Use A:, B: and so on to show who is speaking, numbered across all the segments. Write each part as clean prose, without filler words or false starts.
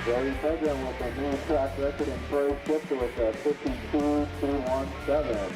A: Gary Pedram with a new track record in pro shifter with a 52.217.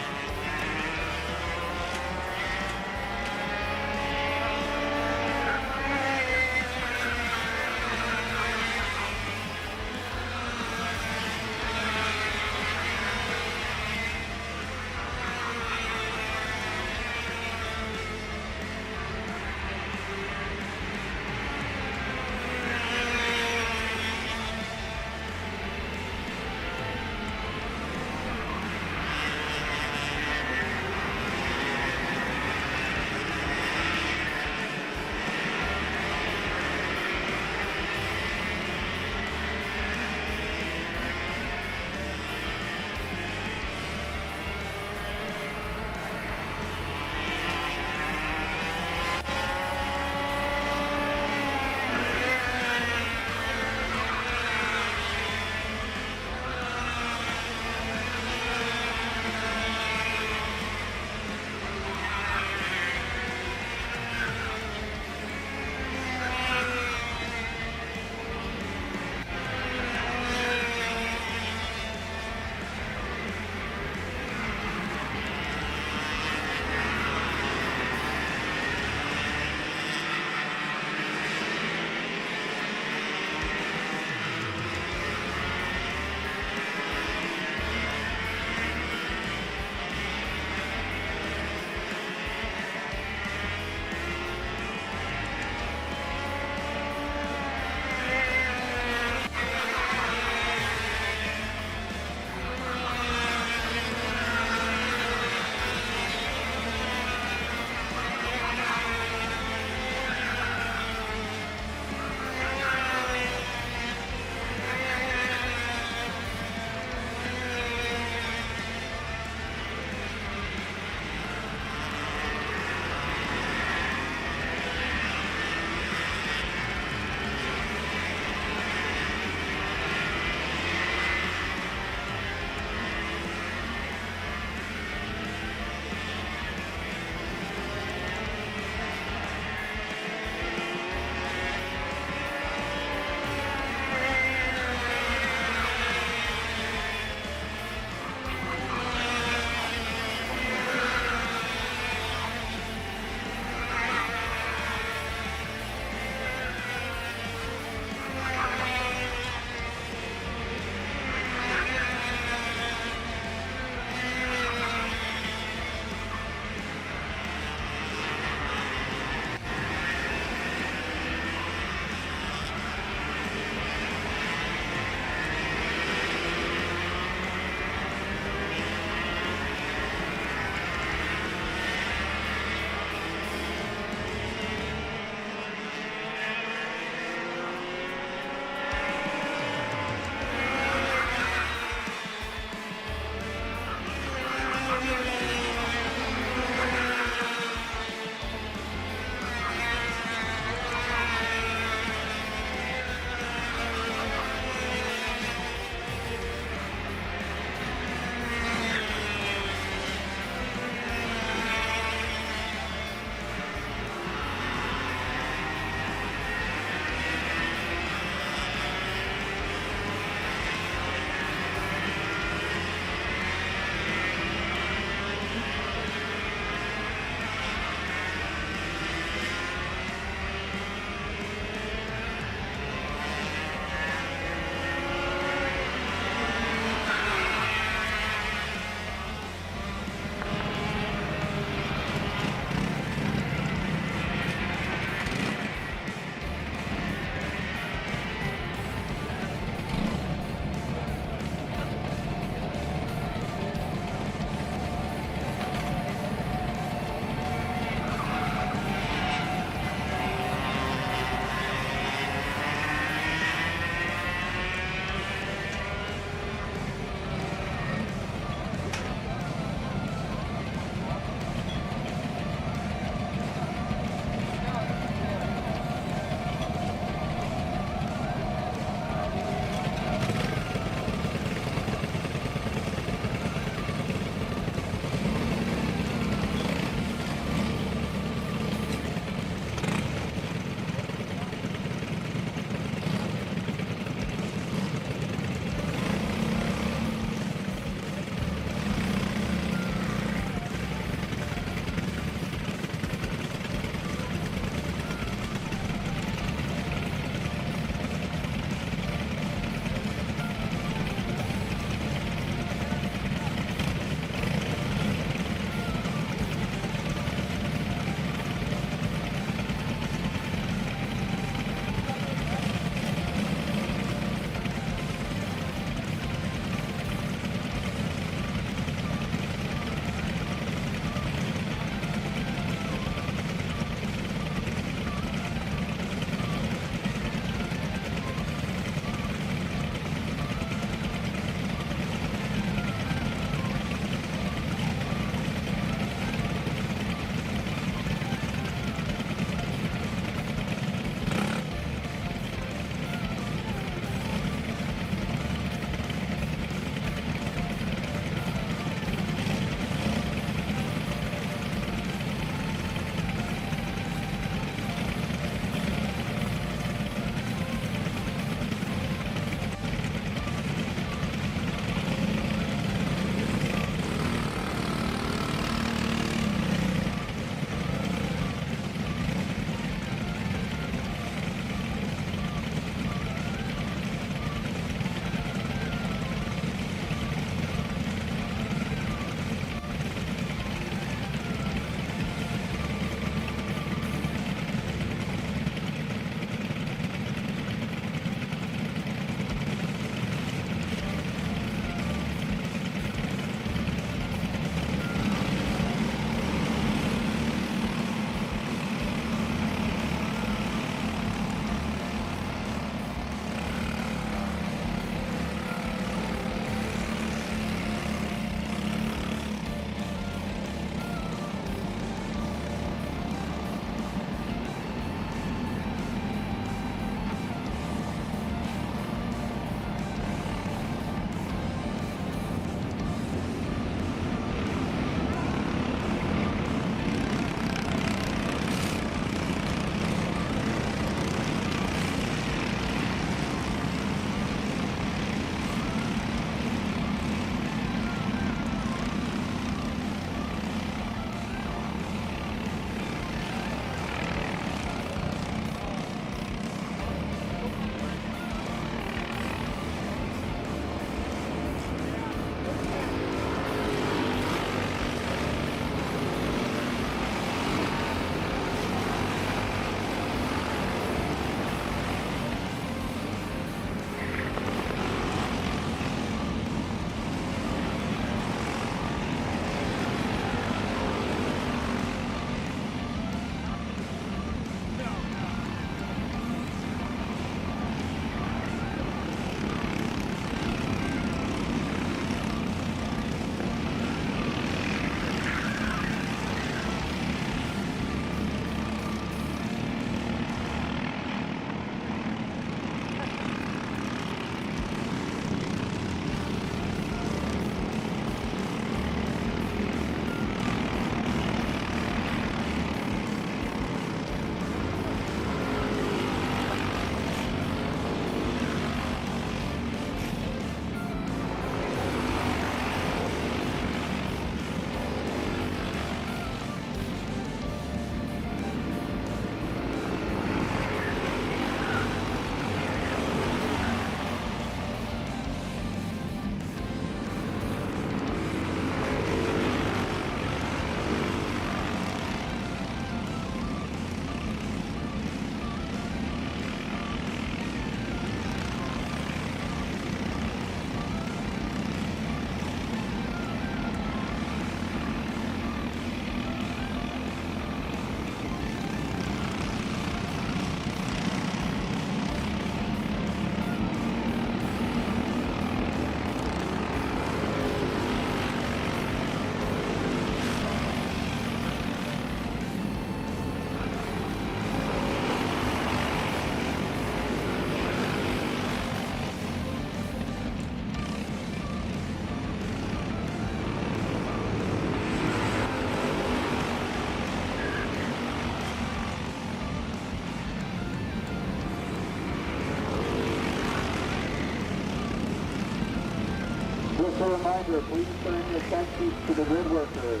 A: reminder, please turn your tech sheets to the grid worker.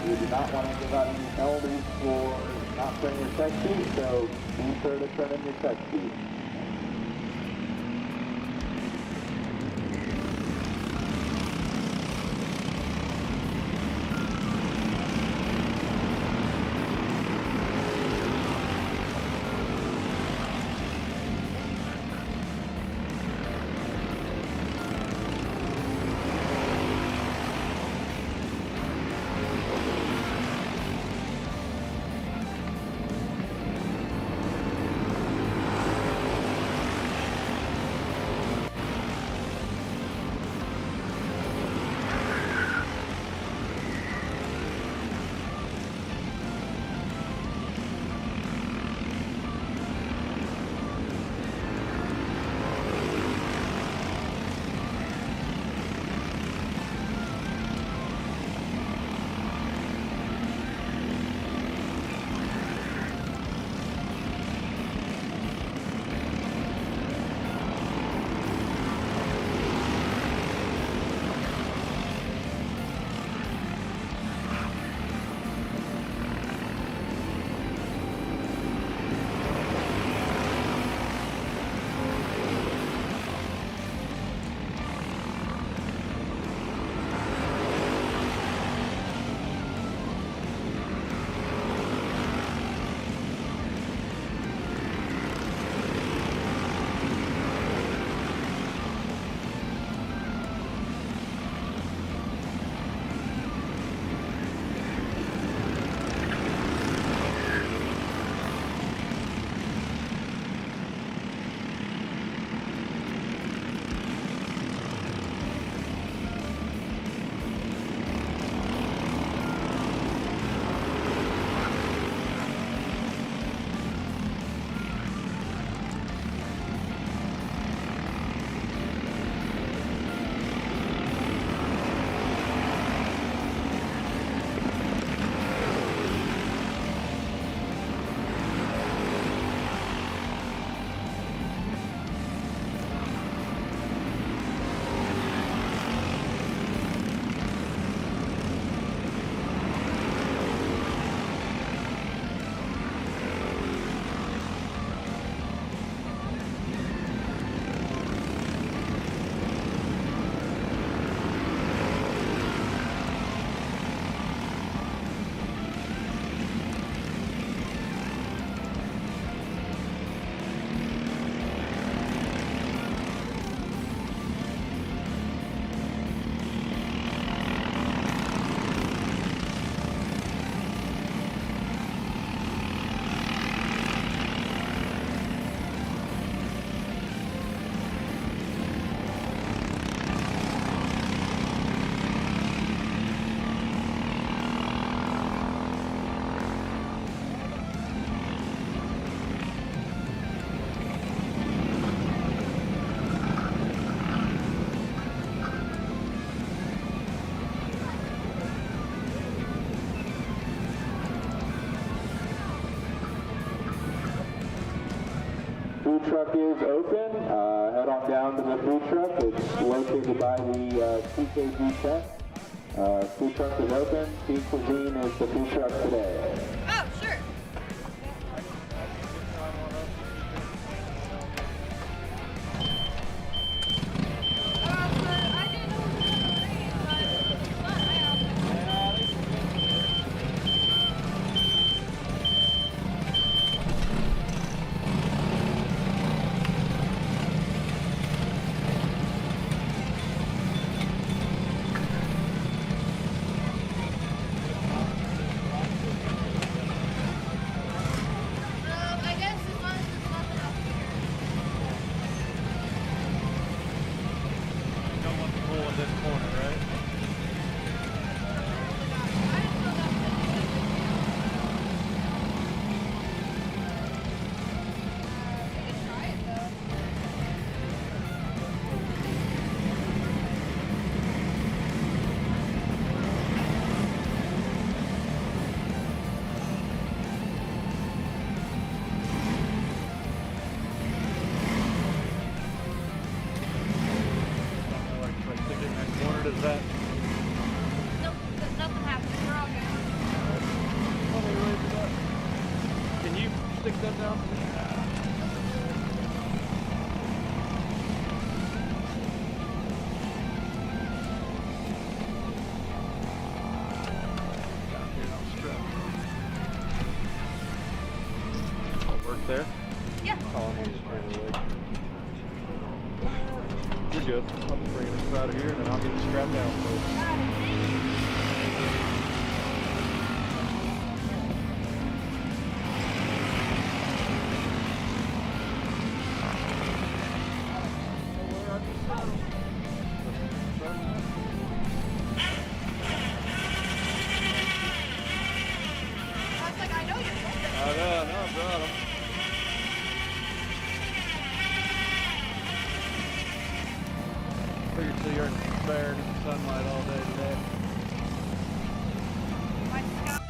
A: We do not want to give out any penalties for not turning your tech sheet, so be sure to turn in your tech sheet. Food truck is open. Head on down to the food truck. It's located by the CKG tent. Food truck is open. Team Cuisine is the food truck today.
B: Oh, sure. I didn't know it was going to rain, but it's fun. I guess as long as it's nothing up here.
C: You don't want the pool in this corner, right?
B: I didn't know that was we can try it though.
C: Like sticking that you. I'll be bringing this out of here, and then I'll get you strapped down for you.
B: I was like, I know you're holding.
C: I know, I brought 'em. Figured so you aren't spared in the sunlight all day today.
B: My scalp.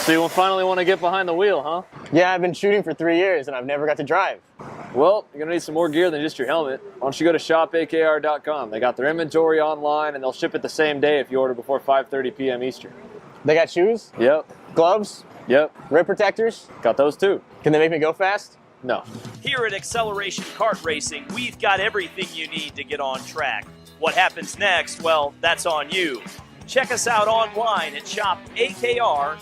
D: So you finally want to get behind the wheel, huh?
E: Yeah, I've been shooting for 3 years and I've never got to drive.
D: Well, you're going to need some more gear than just your helmet. Why don't you go to shopakr.com. They got their inventory online and they'll ship it the same day if you order before 5:30 p.m. Eastern.
E: They got shoes?
D: Yep.
E: Gloves?
D: Yep.
E: Rib protectors?
D: Got those too.
E: Can they make me go fast?
D: No.
F: Here at Acceleration Kart Racing, we've got everything you need to get on track. What happens next? Well, that's on you. Check us out online at shopakr.com.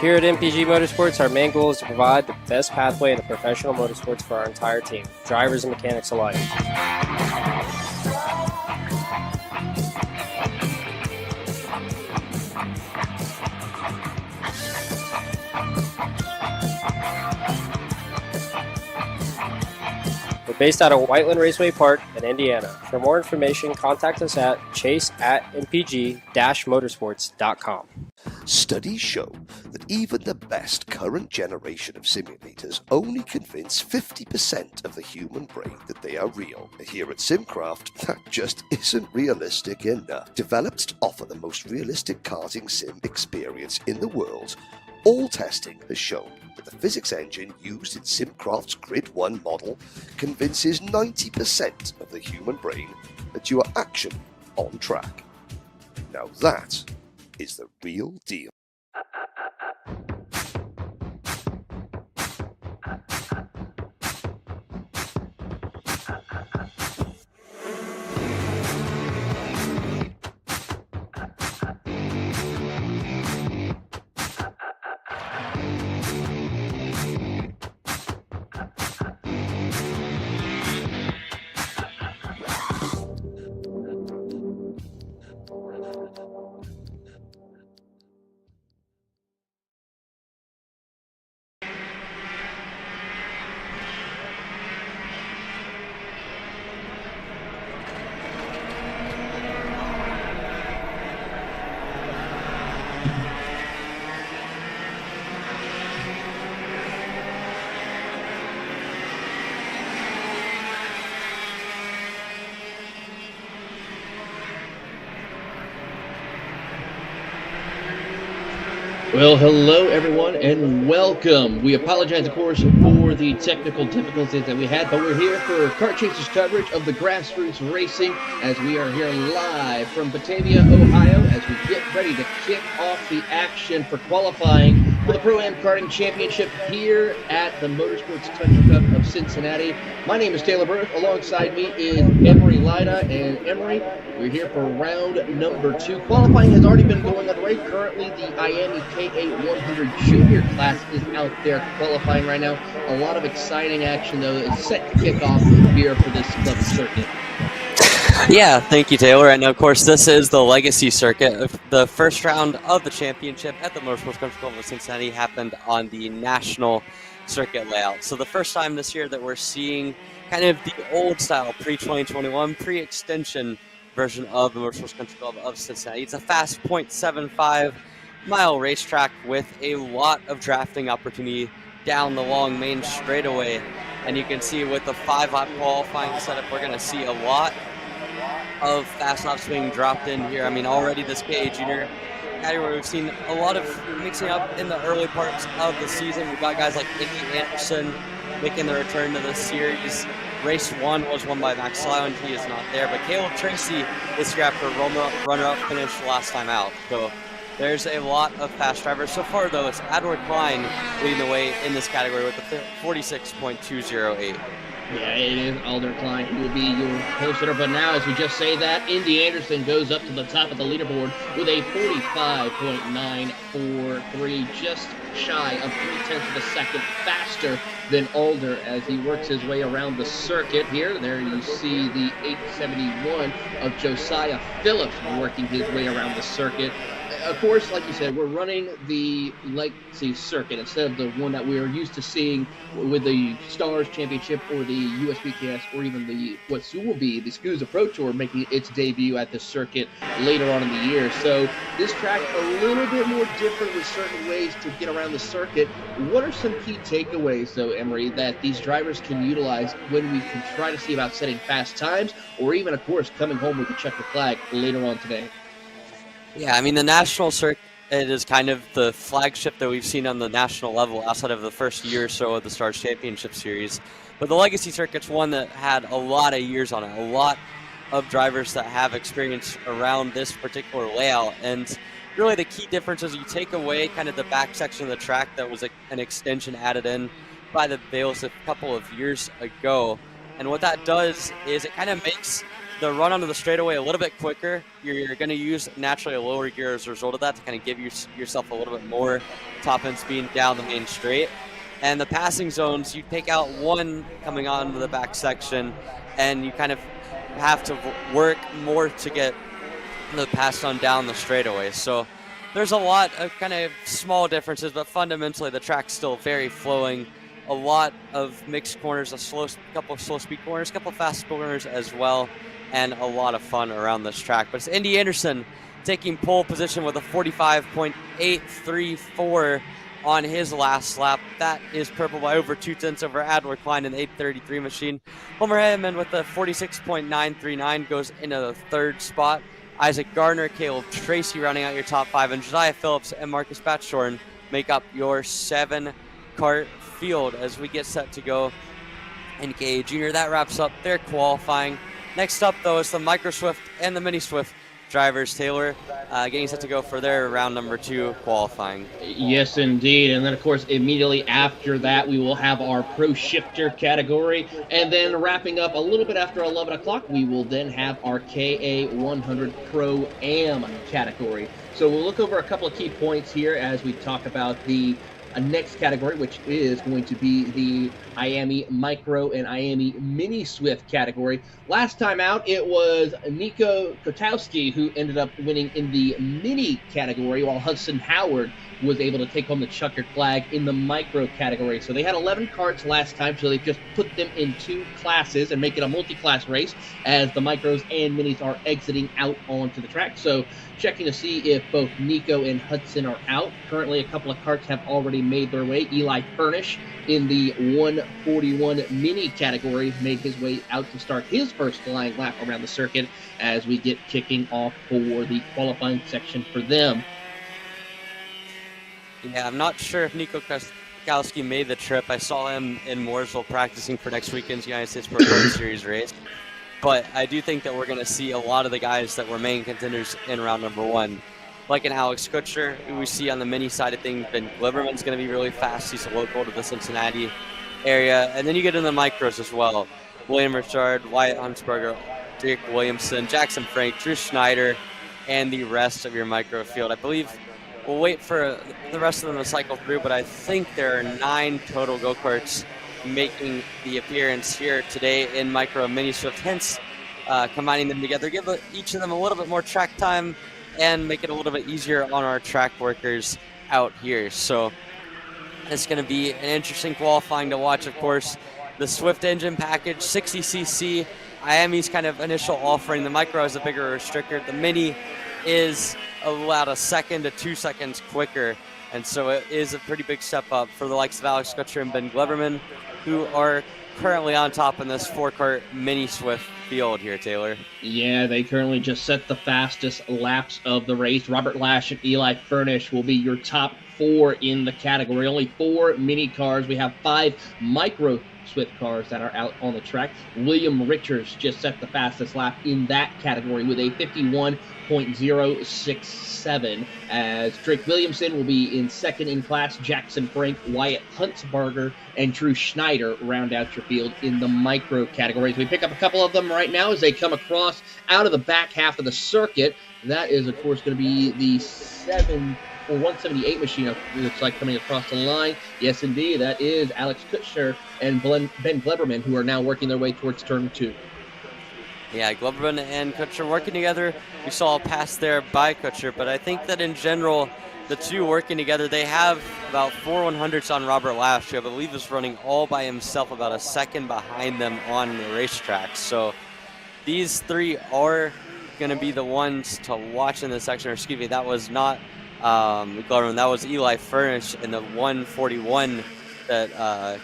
G: Here at MPG Motorsports, our main goal is to provide the best pathway into professional motorsports for our entire team, drivers and mechanics alike. We're based out of Whiteland Raceway Park in Indiana. For more information, contact us at chase@mpg-motorsports.com.
H: Studies show that even the best current generation of simulators only convince 50% of the human brain that they are real. Here at Simcraft, that just isn't realistic enough. Developed to offer the most realistic karting sim experience in the world, all testing has shown that the physics engine used in Simcraft's Grid 1 model convinces 90% of the human brain that you are actually on track. Now that is the real deal.
I: Well, hello everyone and welcome. We apologize, of course, for the technical difficulties that we had, but we're here for Kart Chasers coverage of the grassroots racing as we are here live from Batavia, Ohio, as we get ready to kick off the action for qualifying for the Pro-Am Karting Championship here at the Motorsports Country Cup of Cincinnati. My name is Taylor Burke. Alongside me is Emery Lida, and Emery, we're here for round number 2. Qualifying has already been going underway. Currently, the Miami KA100 Junior class is out there qualifying right now. A lot of exciting action, though, is set to kick off here for this club circuit.
J: Yeah, thank you, Taylor. And of course, this is the Legacy Circuit. The first round of the championship at the Motorsports Country Club of Cincinnati happened on the National Circuit layout. So the first time this year that we're seeing kind of the old style pre-2021, pre-extension version of the Motorsports Country Club of Cincinnati. It's a fast 0.75-mile racetrack with a lot of drafting opportunity down the long main straightaway. And you can see with the 5-lap qualifying setup, we're going to see a lot of fast lap swing dropped in here. I mean, already this KA Junior category, we've seen a lot of mixing up in the early parts of the season. We've got guys like Indy Anderson making the return to the series. Race 1 was won by Max Slyland. He is not there, but Caleb Tracy is here after a runner-up finish last time out. So There's a lot of fast drivers. So far, though, it's Edward Klein leading the way in this category with the 46.208.
I: Yeah, it is Alder Klein who will be your post hitter. But now, as we just say that, Indy Anderson goes up to the top of the leaderboard with a 45.943, just shy of 0.3 of a second faster than Alder as he works his way around the circuit here. There you see the 871 of Josiah Phillips working his way around the circuit. Of course, like you said, we're running the Legacy circuit instead of the one that we're used to seeing with the Stars Championship or the USBKS or even the what will be the SCUSA Pro Tour making its debut at the circuit later on in the year. So this track a little bit more different with certain ways to get around the circuit. What are some key takeaways, though, Emery, that these drivers can utilize when we can try to see about setting fast times or even, of course, coming home with the checkered flag later on today?
J: Yeah, I mean, the national circuit is kind of the flagship that we've seen on the national level outside of the first year or so of the Stars Championship Series. But the Legacy Circuit's one that had a lot of years on it, a lot of drivers that have experience around this particular layout. And really the key difference is you take away kind of the back section of the track that was an extension added in by the Bales a couple of years ago. And what that does is it kind of makes the run onto the straightaway a little bit quicker. You're going to use naturally a lower gear as a result of that to kind of give yourself a little bit more top end speed down the main straight. And the passing zones, you take out one coming onto the back section, and you kind of have to work more to get the pass on down the straightaway. So there's a lot of kind of small differences, but fundamentally the track's still very flowing. A lot of mixed corners, couple of slow speed corners, a couple of fast corners as well, and a lot of fun around this track. But it's Indy Anderson taking pole position with a 45.834 on his last lap. That is purple by over 2/10 over Adler Klein in the 833 machine. Homer Hedman with the 46.939 goes into the third spot. Isaac Gardner, Caleb Tracy rounding out your top five, and Josiah Phillips and Marcus Batshorn make up your 7-kart field as we get set to go NKA Junior. That wraps up their qualifying. Next up, though, is the Micro Swift and the Mini Swift drivers, Taylor, getting set to go for their round number 2 qualifying.
I: Yes, indeed. And then, of course, immediately after that, we will have our Pro Shifter category. And then wrapping up a little bit after 11 o'clock, we will then have our KA100 Pro-Am category. So we'll look over a couple of key points here as we talk about the next category, which is going to be the IAME Micro and IAME Mini Swift category. Last time out, it was Nico Kotowski who ended up winning in the Mini category, while Hudson Howard was able to take home the checkered flag in the Micro category. So they had 11 karts last time, so they just put them in 2 classes and make it a multi-class race as the Micros and Minis are exiting out onto the track. So checking to see if both Nico and Hudson are out. Currently, a couple of karts have already made their way. Eli Furnish in the 141 Mini category made his way out to start his first flying lap around the circuit as we get kicking off for the qualifying section for them.
J: Yeah, I'm not sure if Nico Kotowski made the trip. I saw him in Mooresville practicing for next weekend's United States Pro-Am Series race. But I do think that we're going to see a lot of the guys that were main contenders in round number 1. Like an Alex Kutcher, who we see on the mini side of things. Ben Gliberman's going to be really fast. He's a local to the Cincinnati area. And then you get in the micros as well. William Richard, Wyatt Huntsberger, Dick Williamson, Jackson Frank, Drew Schneider, and the rest of your micro field. I believe we'll wait for the rest of them to cycle through, but I think there are 9 total go-karts making the appearance here today in Micro and Mini Swift, hence combining them together, give each of them a little bit more track time and make it a little bit easier on our track workers out here. So it's going to be an interesting qualifying to watch. Of course, the Swift engine package, 60cc, IAME's kind of initial offering. The Micro is a bigger restrictor. The Mini is about 1 second to 2 seconds quicker, and so it is a pretty big step up for the likes of Alex Kutcher and Ben Gliberman, who are currently on top in this 4-kart Mini Swift field here, Taylor.
I: Yeah, they currently just set the fastest laps of the race. Robert Lash and Eli Furnish will be your top 4 in the category. Only 4 mini cars. We have 5 Micro Swift cars that are out on the track. William Richards just set the fastest lap in that category with a 58.067, as Drake Williamson will be in second in class. Jackson Frank, Wyatt Huntsberger, and Drew Schneider round out your field in the micro categories. We pick up a couple of them right now as they come across out of the back half of the circuit. That is, of course, going to be the 178 machine, it looks like, coming across the line. Yes, indeed, that is Alex Kutcher and Ben Gleberman, who are now working their way towards turn 2.
J: Yeah, Gleberman and Kutcher working together. We saw a pass there by Kutcher, but I think that in general, the two working together, they have about 4 100s on Robert Lash, who I believe is running all by himself, about a second behind them on the racetrack. So these three are going to be the ones to watch in this section. Or excuse me, that was not Gleberman, that was Eli Furnish in the 141 that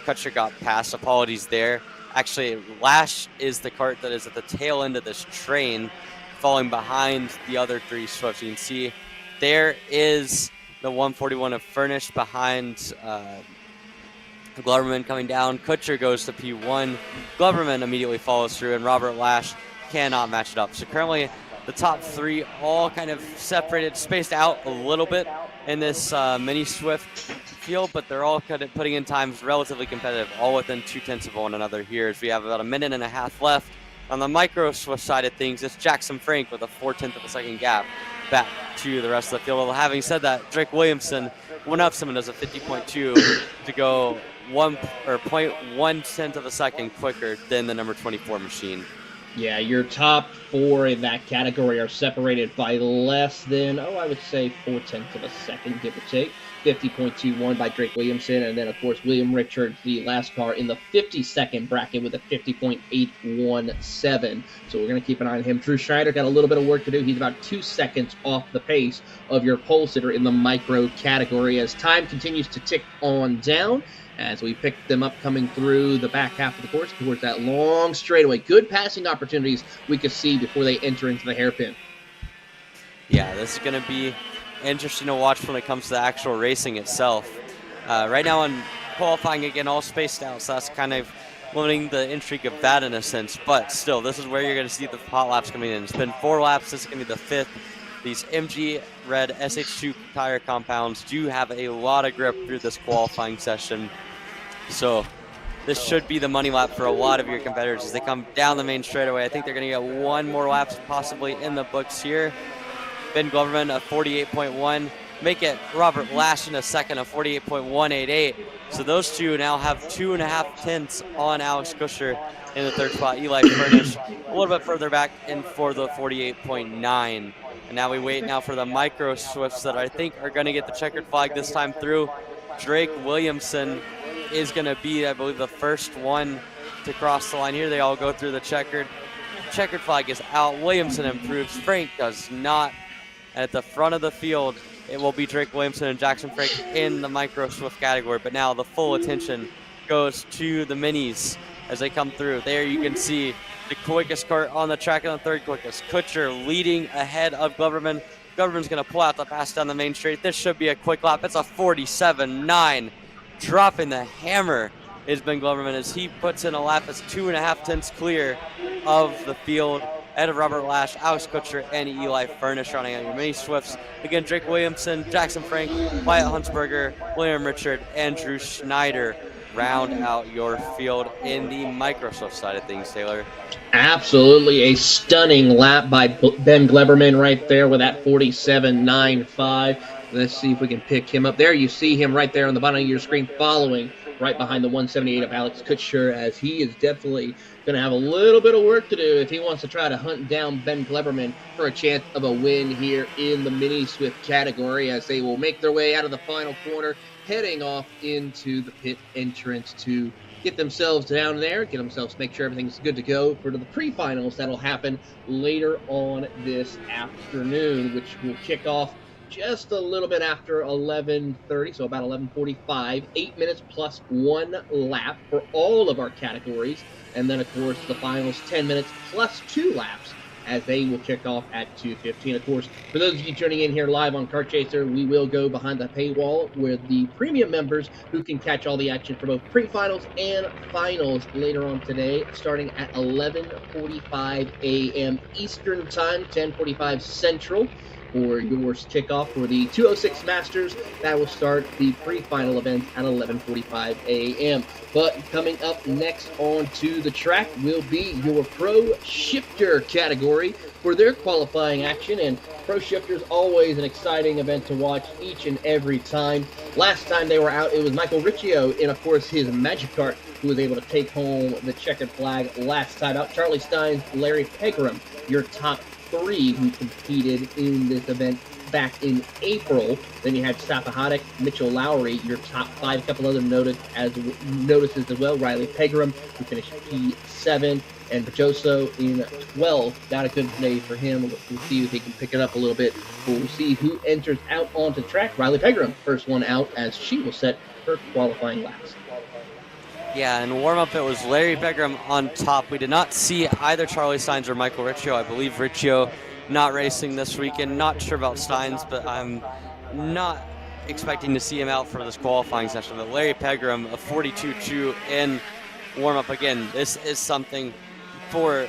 J: Kutcher got past. Apologies there. Actually, Lash is the cart that is at the tail end of this train, falling behind the other three Swifts. You can see there is the 141 of Furnish behind Gleberman coming down. Kutcher goes to P1. Gleberman immediately follows through, and Robert Lash cannot match it up. So currently, the top three all kind of separated, spaced out a little bit in this mini Swift field, but they're all kind of putting in times relatively competitive, all within 0.2 of one another here, as we have about a minute and a half left. On the micro Swift side of things, it's Jackson Frank with a 0.4 of a second gap back to the rest of the field. Well, having said that, Drake Williamson went up some and does a 50.2 to go 0.1 of a second quicker than the number 24 machine.
I: Yeah, your top four in that category are separated by less than, I would say 0.4 of a second, give or take. 50.21 by Drake Williamson, and then, of course, William Richards, the last car in the 52nd bracket with a 50.817. So we're going to keep an eye on him. Drew Schneider got a little bit of work to do. He's about 2 seconds off the pace of your pole sitter in the micro category as time continues to tick on down, as we pick them up coming through the back half of the course towards that long straightaway. Good passing opportunities we could see before they enter into the hairpin.
J: Yeah, this is going to be interesting to watch when it comes to the actual racing itself. Right now in qualifying, again, all spaced out, so that's kind of limiting the intrigue of that in a sense. But still, this is where you're going to see the hot laps coming in. It's been 4 laps. This is going to be the 5th. These MG Red SH2 tire compounds do have a lot of grip through this qualifying session. So this should be the money lap for a lot of your competitors as they come down the main straightaway. I think they're going to get 1 more lap possibly in the books here. Ben Gleberman, a 48.1. Make it Robert Lash in a second, a 48.188. So those two now have 2.5 on Alex Kutcher in the 3rd spot. Eli Furnish a little bit further back in for the 48.9. And now we wait now for the micro Swifts that I think are going to get the checkered flag this time through. Drake Williamson is going to be, I believe, the first one to cross the line here. They all go through the checkered. Checkered flag is out. Williamson improves. Frank does not. And at the front of the field, it will be Drake Williamson and Jackson Frank in the micro Swift category. But now the full attention goes to the minis as they come through. There you can see the quickest cart on the track and the 3rd quickest. Kutcher leading ahead of Gleberman. Gleberman's going to pull out the pass down the main straight. This should be a quick lap. It's a 47.9. Dropping the hammer is Ben Gleberman as he puts in a lap that's 2.5 clear of the field. Ahead of Robert Lash, Alex Kutcher, and Eli Furnish running out your mini Swifts. Again, Drake Williamson, Jackson Frank, Wyatt Huntsberger, William Richard, and Drew Schneider round out your field in the micro Swift side of things, Taylor.
I: Absolutely a stunning lap by Ben Gleberman right there with that 47.95. Let's see if we can pick him up. There you see him right there on the bottom of your screen following right behind the 178 of Alex Kutcher, as he is definitely going to have a little bit of work to do if he wants to try to hunt down Ben Gleberman for a chance of a win here in the mini Swift category, as they will make their way out of the final corner, heading off into the pit entrance to get themselves down there, make sure everything's good to go for the pre-finals that'll happen later on this afternoon, which will kick off just a little bit after 11:30, so about 11:45, 8 minutes plus 1 lap for all of our categories. And then, of course, the finals 10 minutes plus 2 laps as they will kick off at 2:15. Of course, for those of you tuning in here live on Kart Chaser, we will go behind the paywall with the premium members who can catch all the action for both pre-finals and finals later on today, starting at 11:45 a.m. Eastern Time, 10:45 Central. For yours kickoff for the 206 Masters. That will start the pre-final event at 11:45 a.m. But coming up next onto the track will be your Pro Shifter category for their qualifying action. And Pro Shifter's always an exciting event to watch each and every time. Last time they were out, it was Michael Riccio in, of course, his Magic Kart, who was able to take home the checkered flag last time out. Charlie Steins, Larry Pegram, your top 3 who competed in this event back in April. Then you had Sapahatic, Mitchell Lowry, your top 5. A couple other notices as well. Riley Pegram, who finished P7, and Pajoso in 12. Not a good day for him. We'll see if he can pick it up a little bit. We'll see who enters out onto the track. Riley Pegram, first one out, as she will set her qualifying laps.
J: Yeah, in warm-up it was Larry Pegram on top. We did not see either Charlie Steins or Michael Riccio. I believe Riccio not racing this weekend. Not sure about Steins, but I'm not expecting to see him out for this qualifying session. But Larry Pegram, a 42.2 in warm-up. Again, this is something for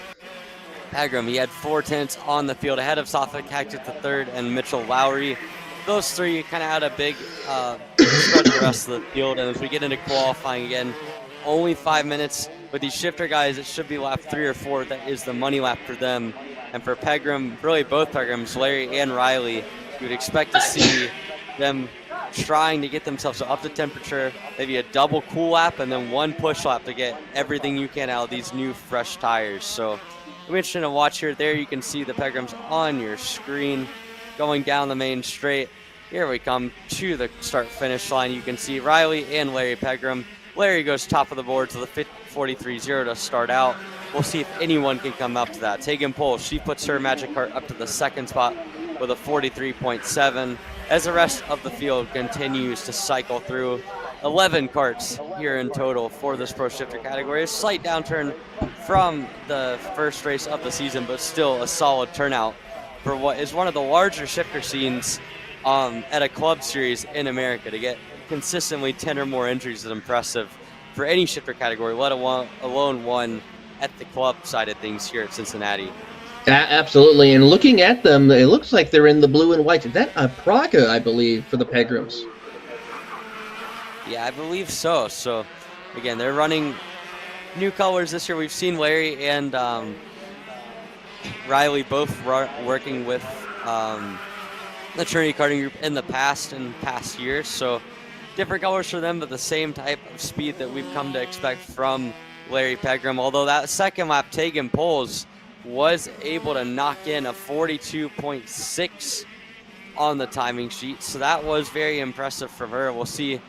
J: Pegram. He had 4 tenths on the field ahead of Safik Hector III and Mitchell Lowry. Those 3 kind of had a big spread to the rest of the field. And as we get into qualifying again, only 5 minutes. With these shifter guys, it should be lap 3 or 4. That is the money lap for them. And for Pegram, really both Pegrams, Larry and Riley, you would expect to see them trying to get themselves up to temperature, maybe a double cool lap, and then 1 push lap to get everything you can out of these new fresh tires. So it'll be interesting to watch here. There you can see the Pegrams on your screen going down the main straight. Here we come to the start-finish line. You can see Riley and Larry Pegram. Larry goes top of the board to the 43.0 to start out. We'll see if anyone can come up to that. Tegan Pohl, she puts her Magic Kart up to the 2nd spot with a 43.7, as the rest of the field continues to cycle through. 11 karts here in total for this Pro Shifter category. A slight downturn from the first race of the season, but still a solid turnout for what is one of the larger shifter scenes at a club series in America. To get consistently 10 or more entries is impressive for any shifter category, let alone one at the club side of things here at Cincinnati.
I: Absolutely, and looking at them, it looks like they're in the blue and white. Is that a Praga, I believe, for the Pegrams?
J: Yeah, I believe so. So, again, they're running new colors this year. We've seen Larry and Riley both working with the Trinity Karting Group in the past years. So, different colors for them, but the same type of speed that we've come to expect from Larry Pegram. Although that second lap, Tegan Poles was able to knock in a 42.6 on the timing sheet. So that was very impressive from her. We'll see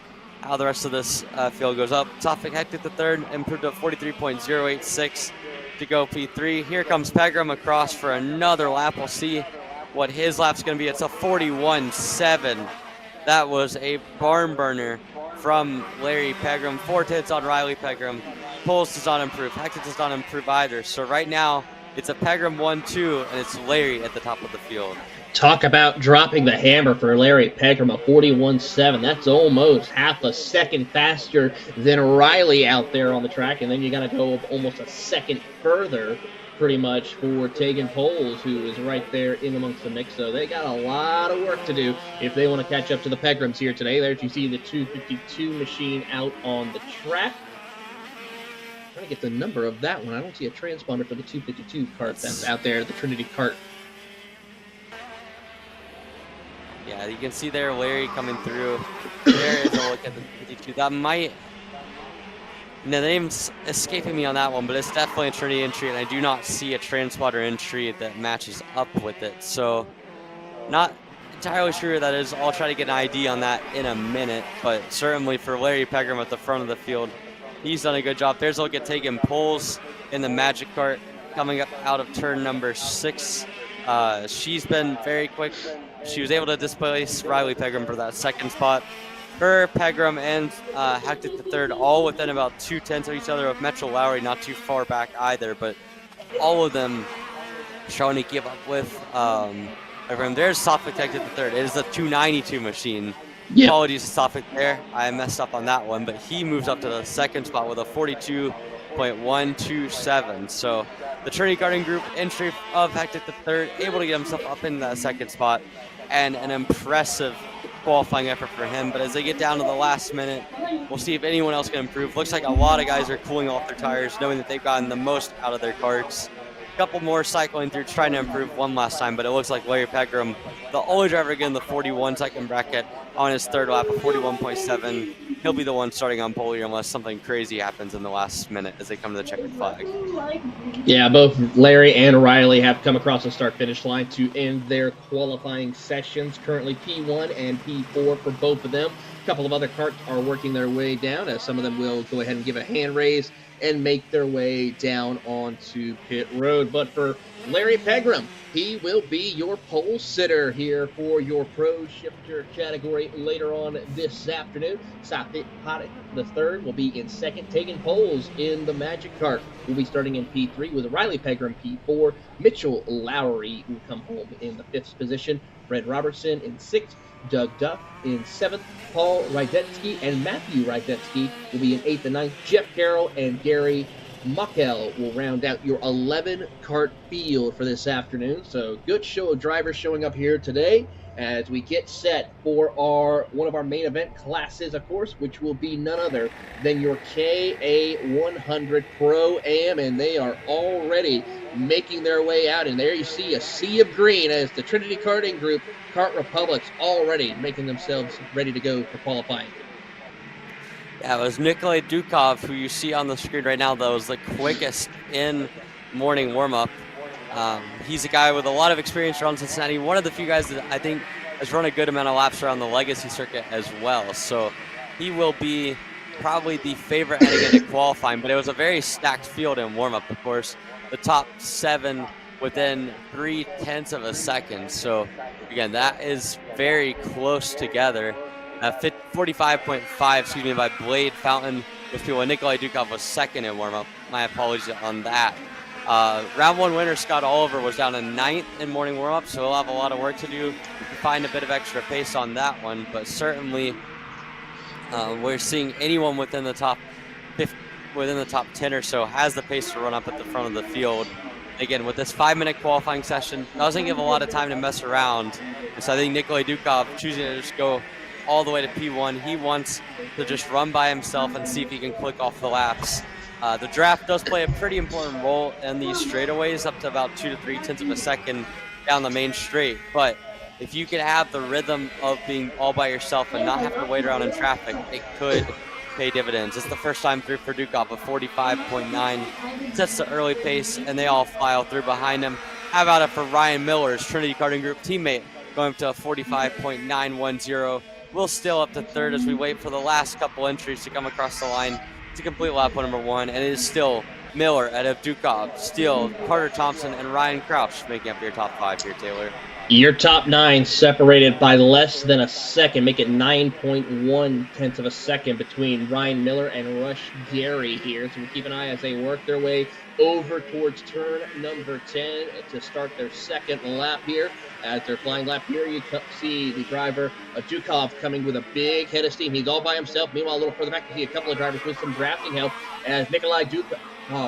J: how the rest of this field goes up. Safik Hector III improved to 43.086 to go P3. Here comes Pegram across for another lap. We'll see what his lap's going to be. It's a 41.7. That was a barn burner from Larry Pegram. 4 tenths on Riley Pegram. Poles does not improve. Hector does not improve either. So right now, it's a Pegram 1-2, and it's Larry at the top of the field.
I: Talk about dropping the hammer for Larry Pegram, a 41.7. That's almost half a second faster than Riley out there on the track. And then you got to go almost a second further, pretty much, for Tegan Poles, who is right there in amongst the mix. So they got a lot of work to do if they want to catch up to the Pegrams here today. There you see the 252 machine out on the track. Trying to get the number of that one. I don't see a transponder for the 252 cart that's out there, the Trinity Kart.
J: Yeah, you can see there Larry coming through. There is a look at the 52. That might... No, the name's escaping me on that one, but it's definitely a Trinity entry, and I do not see a transponder entry that matches up with it. So, not entirely sure that is. I'll try to get an ID on that in a minute, but certainly for Larry Pegram at the front of the field, he's done a good job. There's a look at Tegan Poles in the Magic Kart coming up out of turn number 6. She's been very quick. She was able to displace Riley Pegram for that second spot. Her, Pegram, and Hector III all within about 2 tenths of each other, with Mitchell Lowry not too far back either, but all of them trying to keep up with. There's Sophic at the third. It is a 292 machine.
I: Yeah.
J: Apologies to Sophic there. I messed up on that one, but he moves up to the second spot with a 42.127. So the Trinity Karting Group entry of Hectic the third, able to get himself up in that second spot, and an impressive qualifying effort for him. But as they get down to the last minute, we'll see if anyone else can improve. Looks like a lot of guys are cooling off their tires, knowing that they've gotten the most out of their karts. A couple more cycling through, trying to improve one last time, but it looks like Larry Pegram, the only driver to get in the 41-second bracket on his third lap of 41.7. He'll be the one starting on pole here unless something crazy happens in the last minute as they come to the checkered flag.
I: Yeah, both Larry and Riley have come across the start-finish line to end their qualifying sessions. Currently P1 and P4 for both of them. A couple of other karts are working their way down, as some of them will go ahead and give a hand raise and make their way down onto pit road. But for Larry Pegram, he will be your pole sitter here for your pro shifter category later on this afternoon. Sophic the third will be in second, taking poles in the Magic Kart. We'll be starting in P3 with Riley Pegram P4. Mitchell Lowry will come home in the fifth position. Fred Robertson in sixth. Doug Duff in seventh. Paul Rydetsky and Matthew Rydetsky will be in eighth and ninth. Jeff Carroll and Gary Muckel will round out your 11 kart field for this afternoon. So good show of drivers showing up here today as we get set for one of our main event classes, of course, which will be none other than your KA100 Pro-Am, and they are already making their way out. And there you see a sea of green as the Trinity Karting Group Kart Republic's already making themselves ready to go for qualifying.
J: Yeah, it was Nikolai Dukov, who you see on the screen right now, that was the quickest in morning warm-up. He's a guy with a lot of experience around Cincinnati, one of the few guys that I think has run a good amount of laps around the Legacy circuit as well. So he will be probably the favorite heading into qualifying, but it was a very stacked field in warm-up, of course. The top 7 within 0.3 of a second. So again, that is very close together. 45.5, by Blade Fountain with people. Nikolai Dukov was second in warm-up. My apologies on that. Round 1 winner Scott Oliver was down in 9th in morning warm-up, so he'll have a lot of work to do to find a bit of extra pace on that one. But certainly, we're seeing anyone within the top 10 or so has the pace to run up at the front of the field. Again, with this 5-minute qualifying session, doesn't give a lot of time to mess around. And so I think Nikolai Dukov choosing to just go all the way to P1. He wants to just run by himself and see if he can click off the laps. The draft does play a pretty important role in these straightaways, up to about 2 to 3/10 of a second down the main straight. But if you can have the rhythm of being all by yourself and not have to wait around in traffic, it could pay dividends. It's the first time through for Dukov, a 45.9. Sets the early pace, and they all file through behind him. How about it for Ryan Miller's Trinity Karting Group teammate, going up to a 45.910. We'll still up to third as we wait for the last couple entries to come across the line to complete lap number 1, and it is still Miller out of Dukov, Steele, Carter Thompson, and Ryan Crouch making up your top 5 here, Taylor.
I: Your top 9 separated by less than a second, make it 9.1 of a second between Ryan Miller and Rush Gary here. So we'll keep an eye as they work their way over towards turn number 10 to start their second lap here. As they're flying lap here, you see the driver, Dukov, coming with a big head of steam. He's all by himself. Meanwhile, a little further back, you see a couple of drivers with some drafting help as Nikolai Dukov,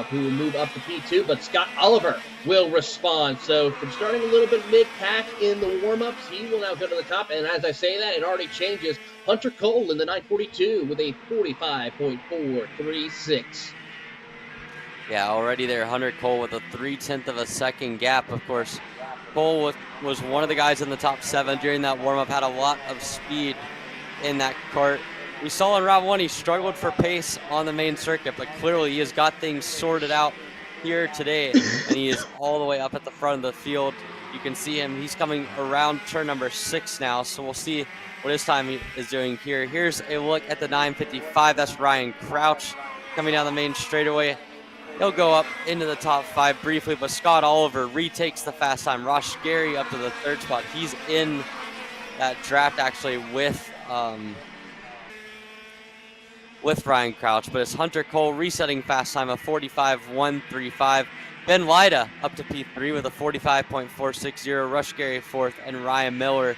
I: who will move up to P2, but Scott Oliver will respond. So from starting a little bit mid-pack in the warm-ups, he will now go to the top. And as I say that, it already changes. Hunter Cole in the 942 with a 45.436.
J: Yeah, already there, Hunter Cole with a 0.3 of a second gap. Of course, Cole was one of the guys in the top 7 during that warm-up, had a lot of speed in that kart. We saw in round 1 he struggled for pace on the main circuit, but clearly he has got things sorted out here today, and he is all the way up at the front of the field. You can see him, he's coming around turn number 6 now, so we'll see what his time is doing here. Here's a look at the 955, that's Ryan Crouch coming down the main straightaway. He'll go up into the top 5 briefly, but Scott Oliver retakes the fast time. Rosh Gary up to the 3rd spot. He's in that draft actually with with Ryan Crouch, but it's Hunter Cole resetting fast time of 45.135. Ben Lyda up to P3 with a 45.460. Rush Gary 4th, and Ryan Miller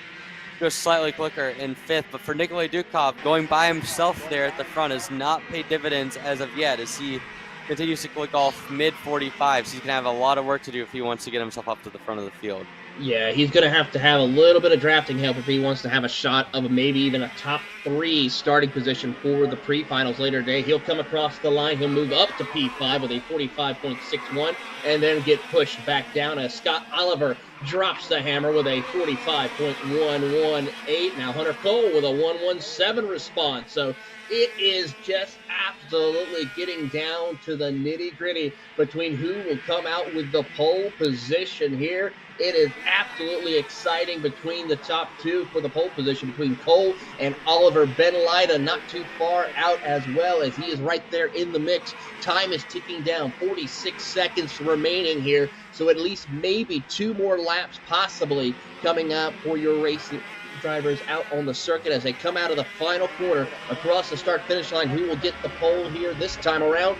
J: just slightly quicker in 5th. But for Nikolay Dukov, going by himself there at the front has not paid dividends as of yet, as he continues to click off mid-45s. He's going to have a lot of work to do if he wants to get himself up to the front of the field.
I: Yeah, he's going to have a little bit of drafting help if he wants to have a shot of maybe even a top 3 starting position for the pre-finals later today. He'll come across the line. He'll move up to P5 with a 45.61 and then get pushed back down as Scott Oliver drops the hammer with a 45.118. Now Hunter Cole with a 117 response. So it is just absolutely getting down to the nitty-gritty between who will come out with the pole position here. It is absolutely exciting between the top 2 for the pole position, between Cole and Oliver. Ben Lyda not too far out as well, as he is right there in the mix. Time is ticking down, 46 seconds remaining here, so at least maybe 2 more laps possibly coming up for your racing drivers out on the circuit as they come out of the final corner across the start-finish line. Who will get the pole here this time around?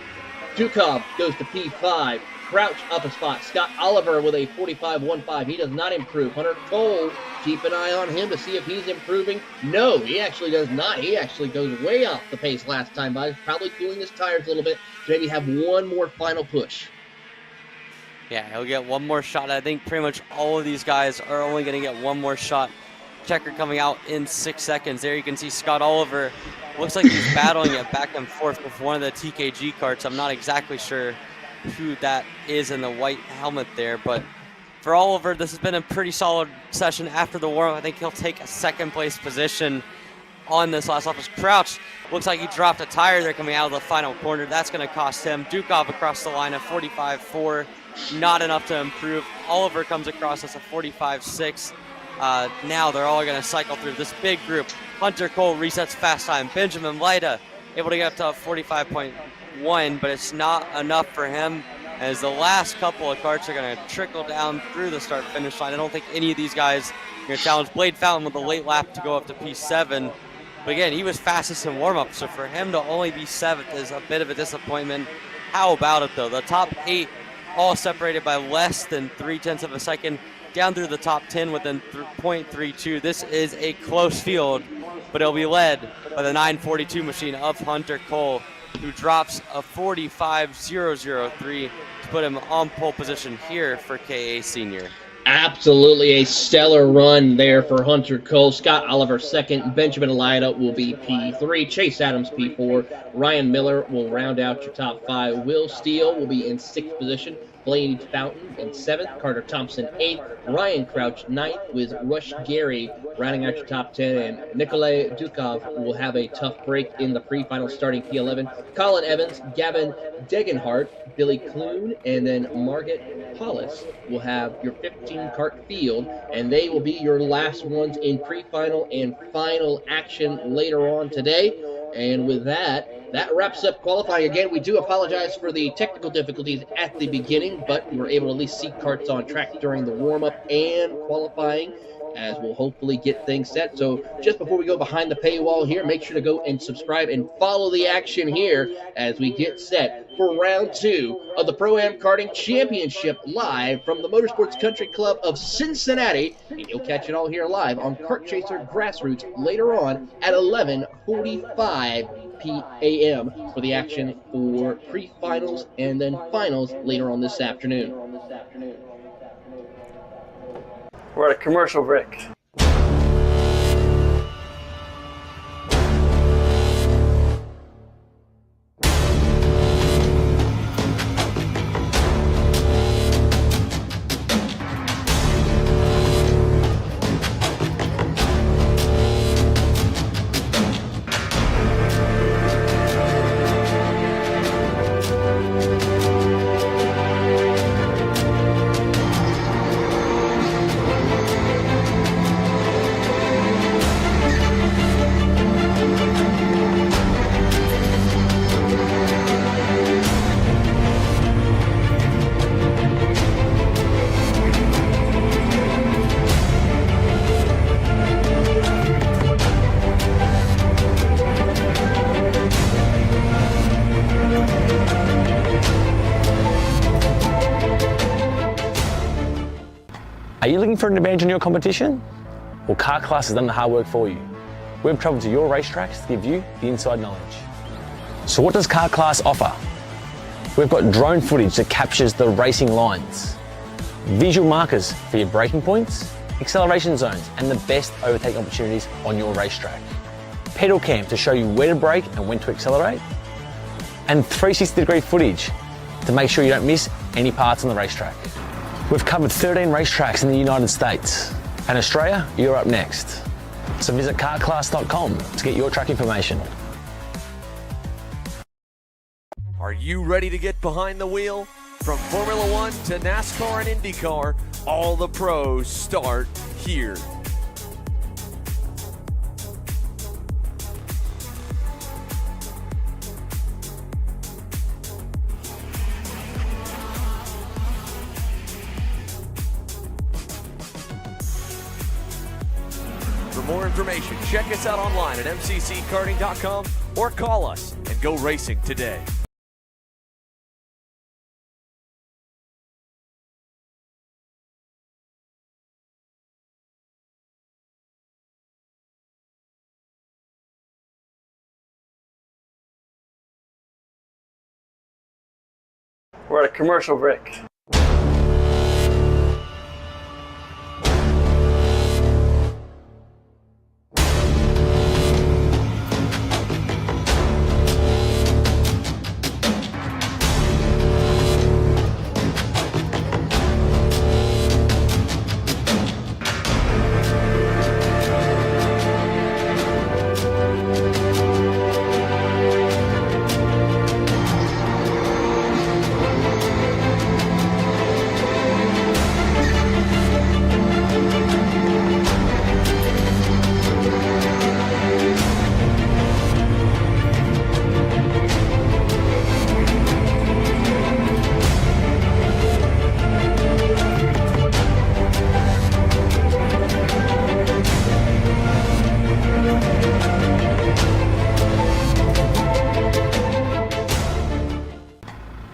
I: Dukov goes to P5. Crouch up a spot. Scott Oliver with a 45.15. He does not improve. Hunter Cole, keep an eye on him to see if he's improving. No, he actually does not. He actually goes way off the pace last time by. Probably cooling his tires a little bit to maybe have one more final push.
J: Yeah, he'll get one more shot. I think pretty much all of these guys are only going to get one more shot. Checker coming out in 6 seconds. There you can see Scott Oliver. Looks like he's battling it back and forth with one of the TKG carts. I'm not exactly sure who that is in the white helmet there, but for Oliver, this has been a pretty solid session after the warm-up. I think he'll take a second place position on this last lap. Crouch looks like he dropped a tire there coming out of the final corner. That's going to cost him. Dukov across the line at 45.4, not enough to improve. Oliver comes across as a 45.6. Now they're all going to cycle through this big group. Hunter Cole resets fast time. Benjamin Lyda able to get up to 45.1, but it's not enough for him, as the last couple of carts are going to trickle down through the start-finish line. I don't think any of these guys are going to challenge Blade Fountain with a late lap to go up to P7. But again, he was fastest in warm-up, so for him to only be 7th is a bit of a disappointment. How about it, though? The top 8 all separated by less than 0.3 of a second, down through the top 10 within 0.32. This is a close field, but it'll be led by the 942 machine of Hunter Cole, who drops a 45.003 to put him on pole position here for KA Senior.
I: Absolutely a stellar run there for Hunter Cole. Scott Oliver second. Benjamin Lyda will be P3. Chase Adams P4. Ryan Miller will round out your top 5. Will Steele will be in 6th position. Blade Fountain in 7th. Carter Thompson 8th. Ryan Crouch 9th, with Rush Gary rounding out your top 10. And Nikolay Dukov will have a tough break in the pre-final starting P11. Colin Evans, Gavin Degenhart, Billy Clune, and then Margaret Hollis will have your 15-cart field, and they will be your last ones in pre-final and final action later on today. And with that wraps up qualifying. Again, we do apologize for the technical difficulties at the beginning, but we were able to at least see carts on track during the warm-up and qualifying, as we'll hopefully get things set. So just before we go behind the paywall here, make sure to go and subscribe and follow the action here as we get set for round 2 of the Pro-Am Karting Championship, live from the Motorsports Country Club of Cincinnati. And you'll catch it all here live on Kart Chaser Grassroots later on at 11:45 p.m. for the action for pre-finals and then finals later on this afternoon.
E: We're at a commercial break.
K: Are you looking for an advantage in your competition? Well, Car Class has done the hard work for you. We've travelled to your racetracks to give you the inside knowledge. So what does Car Class offer? We've got drone footage that captures the racing lines, visual markers for your braking points, acceleration zones, and the best overtake opportunities on your racetrack, pedal cam to show you where to brake and when to accelerate, and 360-degree footage to make sure you don't miss any parts on the racetrack. We've covered 13 racetracks in the United States, and Australia, you're up next. So visit carclass.com to get your track information.
L: Are you ready to get behind the wheel? From Formula One to NASCAR and IndyCar, all the pros start here. For more information, check us out online at mcckarting.com or call us and go racing today.
E: We're at a commercial break.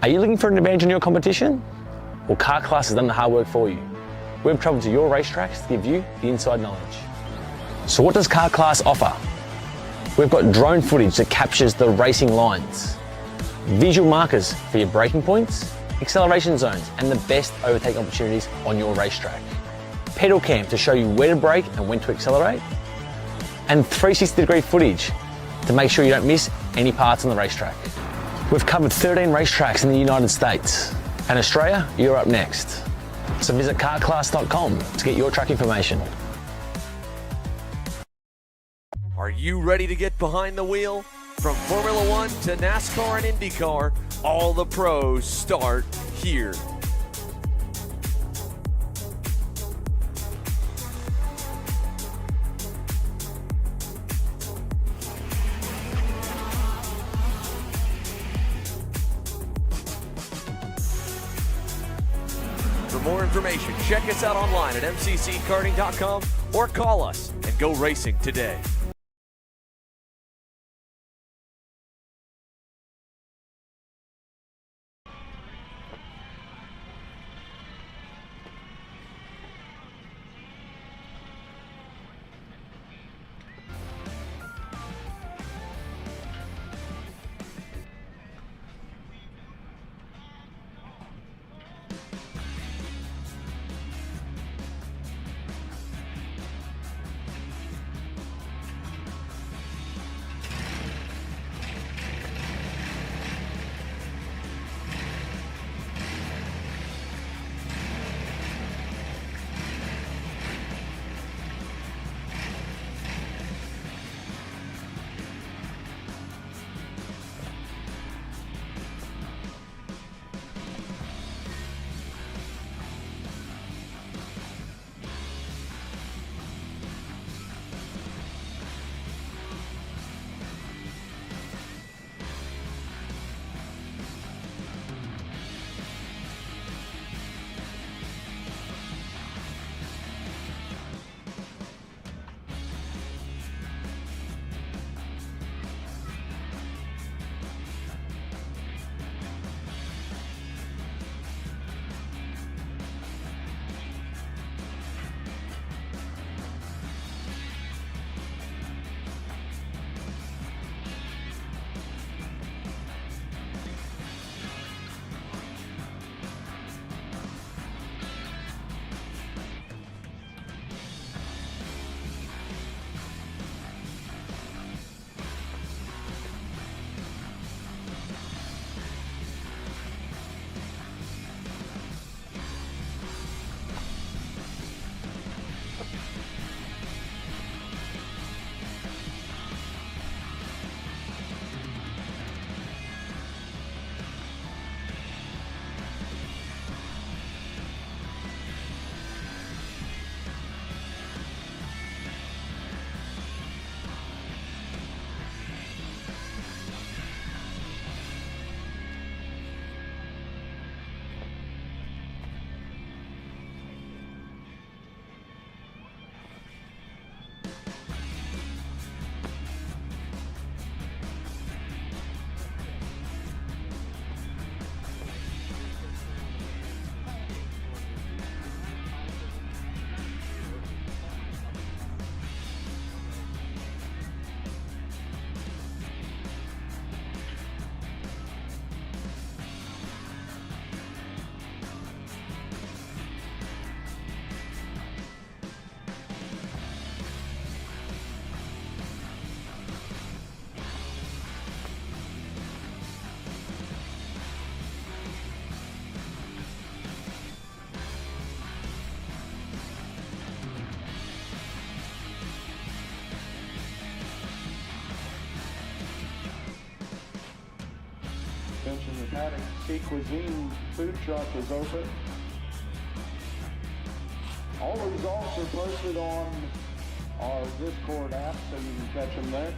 K: Are you looking for an advantage in your competition? Well, Car Class has done the hard work for you. We've travelled to your racetracks to give you the inside knowledge. So what does Car Class offer? We've got drone footage that captures the racing lines, visual markers for your braking points, acceleration zones, and the best overtake opportunities on your racetrack, pedal cam to show you where to brake and when to accelerate, and 360-degree footage to make sure you don't miss any parts on the racetrack. We've covered 13 racetracks in the United States, and Australia, you're up next. So visit carclass.com to get your track information.
L: Are you ready to get behind the wheel? From Formula One to NASCAR and IndyCar, all the pros start here. For more information, check us out online at mcckarting.com or call us and go racing today.
C: in the paddock. Sea Cuisine food truck is open. All the results are posted on our Discord app, so you can catch them there.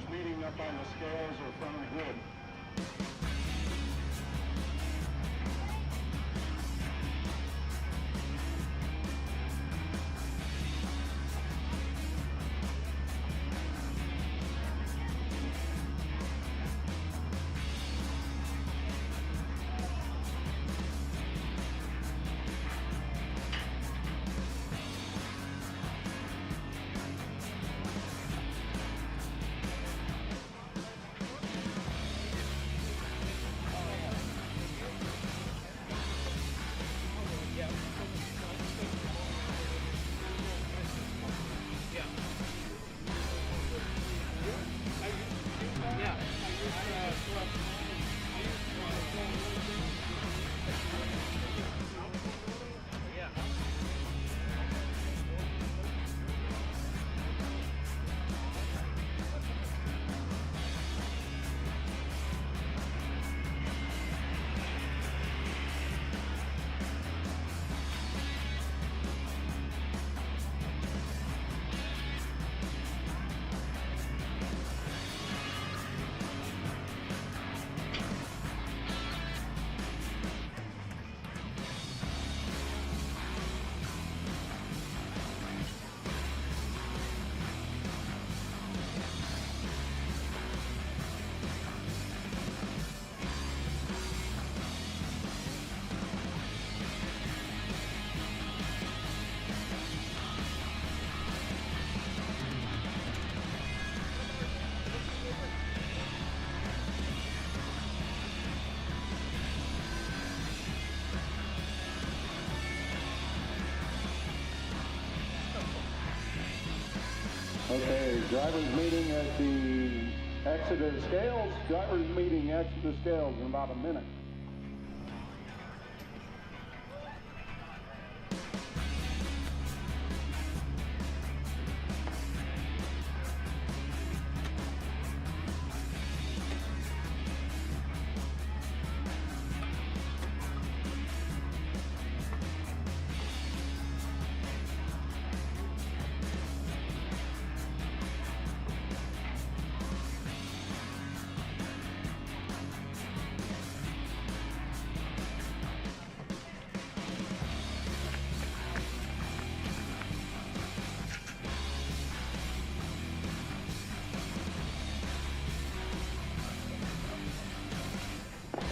C: drivers meeting up on the scales or front of the grid. Okay, drivers meeting at the exit of the scales. Drivers meeting exit the scales in about a minute.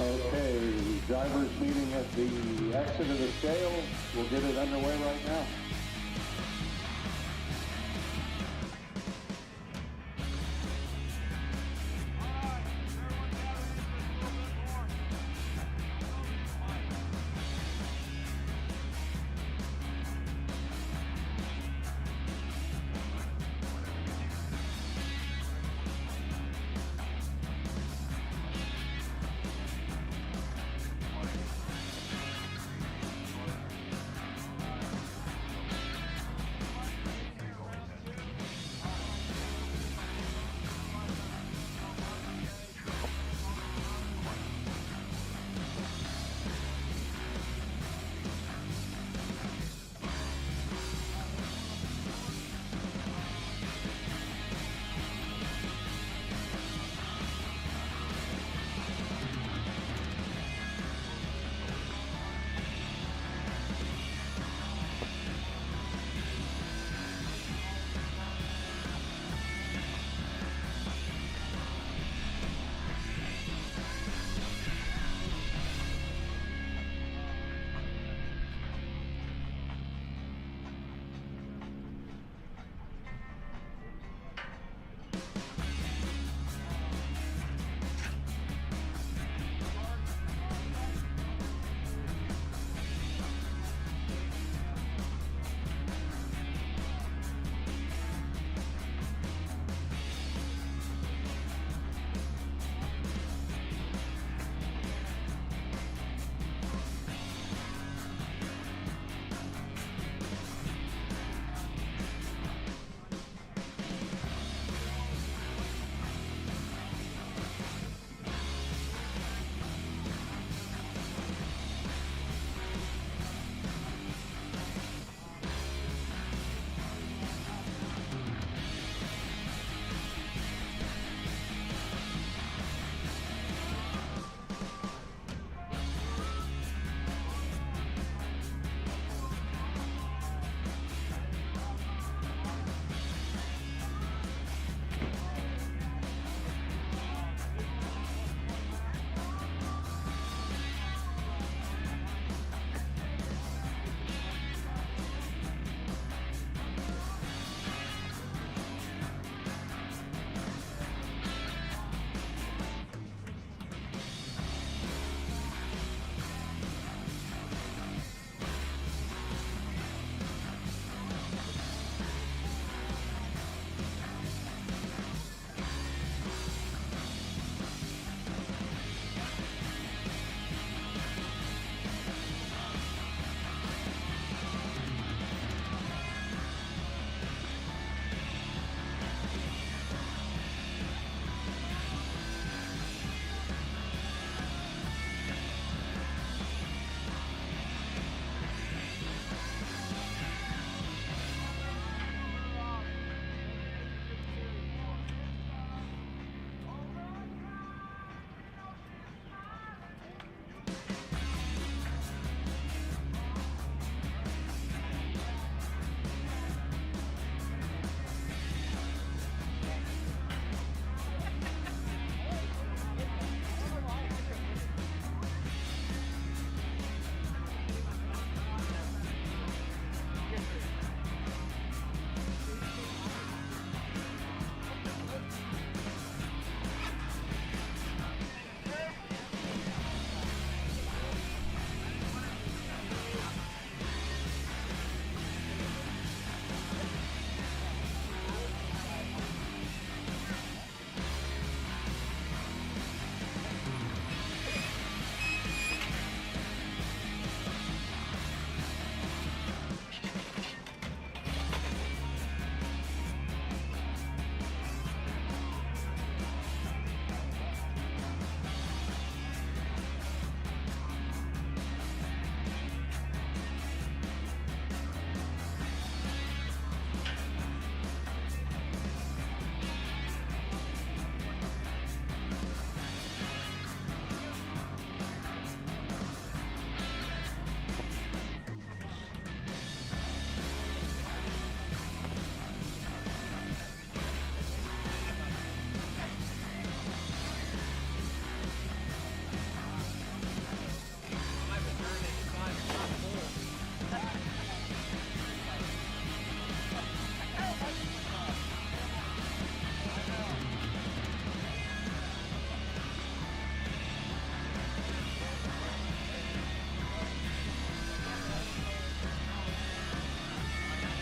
C: Okay, drivers meeting at the exit of the scale. We'll get it underway right now.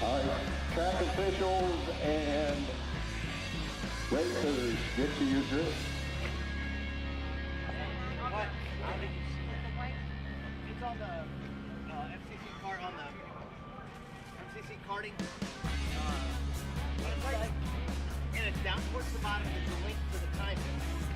C: All right, track officials and racers, get to your drift.
M: It's on the MCC cart on the MCC karting website, and it's down towards the bottom. There's a link to the timing.